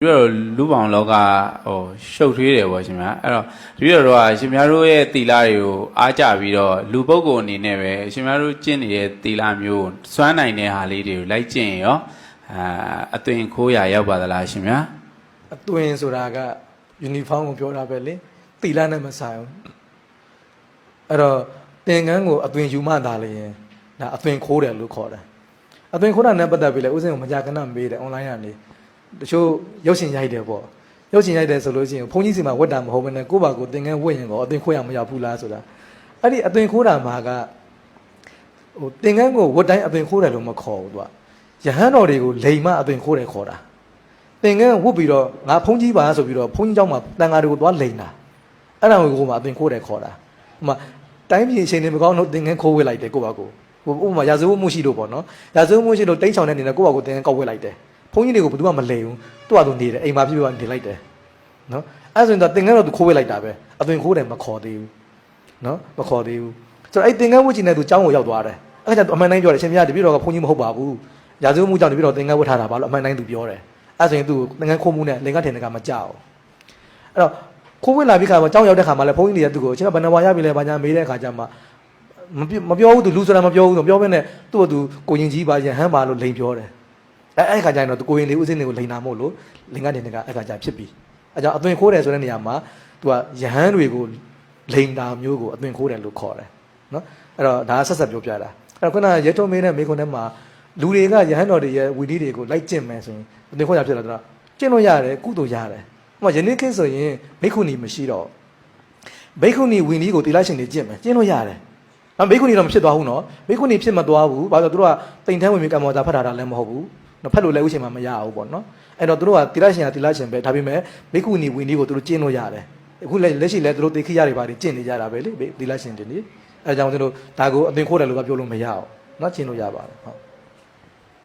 ပြီးတော့လူပောင်လောကရှုပ်ထွေးတယ်ပေါ့ရှင်ဗျာအဲ့တော့ဒီတော့ရှင်များတို့ရဲ့သီလတွေကိုအားကြပြီးတော့လူပုဂ္ဂိုလ်အနေနဲ့ပဲရှင်များတို့ကျင့်နေတဲ့သီလမျိုးစွမ်းနိုင်တဲ့ဟာလေးတွေကိုလိုက်ကျင့်ရောအသွင်ခိုးရာရောက်ပါသလားရှင်ဗျာအသွင်ဆိုတာကယူနီဖောင်းကိုပြောတာပဲလေသီလနဲ့မဆိုင်ဘူးအဲ့တော့သင်္ကန်းကိုအသွင်ယူမှသာလေရင်ဒါအသွင်ခိုးတယ်လို့ခေါ်တယ်အသွင်ခိုးတာနဲ့ပတ်သက်ပြီးလေဥစဉ်ကမကြခဏမေးတယ် online ကနေတချို့ရုပ်ရှင်ရိုက်တယ်ပေါ့ရုပ်ရှင်ရိုက်တယ်ဆိုလို့ရှိရင်ဘုန်းကြီးစီမှာဝတ်တာမဟုတ်ဘဲနဲ့ကိုယ့်ဘာကိုသင်္ကန်းဝတ်ရင်ကောအသွင်ခိုးရမရဘူးလားဆိုတာအဲ့ဒီအသွင်ခိုးတာမှာကသင်္ကန်းကိုဝတ်တိုင်းအသွင်ခိုးတယ်လို့မခေါ်ဘူးသူကယဟန်တော်တွေကိုလိမ်မအသွင်ခိုးတယ်ခေါ်တာသင်္ကန်းဝတ်ပြီးတော့ငါဘုန်းကြီးပါဆိုပြီးတော့ဘုန်းကြီးเจ้าမှာတန်ဃာတွေကိုသွားလိမ်တာအဲ့ဒါကိုမှအသွင်ခိုးတယ်ခေါ်တာဟိုမှာတိုင်းပြည်အချိန်တွေမကောင်းလို့သင်္ကန်းခိုးဝတ်လိုက်တယ်ကိုယ့်ဘာကိုဥပမာရာဇဝတ်မှုရှိလို့ပေါ့နော်ရာဇဝတ်မှုရှိလို့တိန့်ချောင်တဲ့နေနဲ့ကိုယ့်ဘာကိုသင်္ကန်းကောက်ဝတ်လိုက်တယ်ဘုန်းကြီးတွေကိုဘယ်သူမှမလိမ်ဘူးသူ့ဟာသူနေတယ်အိမ်မှာပြပြနေလိုက်တယ်နော်အဲ့ဆိုရင်တော့သင်္ကန်းတော့သူခိုးဝတ်လိုက်တာပဲအသွင်ခိုးတယ်မခေါ်သေးဘူးနော်မခေါ်သေးဘူးဆိုတော့အဲ့သင်္ကန်းဝတ်ချင်တဲ့သူเจ้าကိုရောက်သွားတယ်အဲ့ဒါအမှန်တိုင်းပြောတယ်ရှင်မြတ်တပည့်တော်ကဘုန်းကြီးမဟုတ်ပါဘူးရာဇဝတ်မှုကြောင့်တပည့်တော်သင်္ကန်းဝတ်ထားတာပါလို့အမှန်တိုင်းသူပြောတယ်အဲ့ဆိုရင်သူသင်္ကန်းခိုးမှုနဲ့လင်္ကာထင်တကမကြောက်အဲ့တော့ခိုးဝတ်လာပြီးခါမှာเจ้าရောက်တဲ့ခါမှာလည်းဘုန်းကြီးတွေကသူ့ကိုအချင်းကဘယ်နှဝါရပြီလဲဘာညာမေးတဲ့ခါကျမှမပြောဘူးသူလူဆိုတာမပြောဘူးသူပြောပဲနဲ့သူ့ကိုသူကိုရင်ကြီးပါရဟန်းပါလို့လိန်ပြောတယ်အဲ့ခါကျရင်တော့သူကိုရင်လေးဦးစင်းတွေကိုလိန်နာမို့လို့လင်္ကာတင်ကအဲ့ခါကျဖြစ်ပြီအဲ့ကြောင့်အသွင်ခိုးတယ်ဆိုတဲ့နေရာမှာသူကယဟန်းတွေကိုလိန်တာမျိုးကိုအသွင်ခိုးတယ်လို့ခေါ်တယ်နော်အဲ့တော့ဒါဆက်ဆက်ပြောပြတာအဲ့တော့ခုနရဲထုံးမင်းနဲ့မိခွန်းထဲမှာလူတွေကယဟန်တော်တွေရဲ့ဝီဒီတွေကိုလိုက်ကျင့်မယ်ဆိုရင်အသွင်ခိုးရဖြစ်လာတော့ကျင့်လို့ရတယ်ကုသိုလ်ရတယ်ဟိုမှာယနေ့ခေတ်ဆိုရင်မိခွန်းနီမရှိတော့မိခွန်းနီဝီနီကိုတိလိုက်ရှင်တွေကျင့်မယ်ကျင့်လို့ရတယ်မိခွန်းနီတော့မဖြစ်သွားဘူးနော်မိခွန်းနီဖြစ်မသွားဘူးဘာလို့သူတို့ကတိမ်ထန်းဝင်ပြီးကံမော်တာဖတ်တာလည်းမဟုတ်ဘူးဖတ်လို့လည်းဥချိန်မှာမရဘူးပေါ့နော်အဲ့တော့သူတို့ကတိလိုက်ရှင်ကတိလိုက်ရှင်ပဲဒါပေမဲ့မိခွန်းနီဝီနီကိုသူတို့ကျင့်လို့ရတယ်အခုလက်ရှိလည်းသူတို့သိခိရတွေပါတယ်ကျင့်နေကြတာပဲလေတိလိုက်ရှင်တွေလေအဲကြောင့်သူတို့ဒါကိုအသွင်ခိုးတယ်လို့ပြောလို့မရအောင်နော်ကျင့်လို့ရပါတယ်ဟုတ်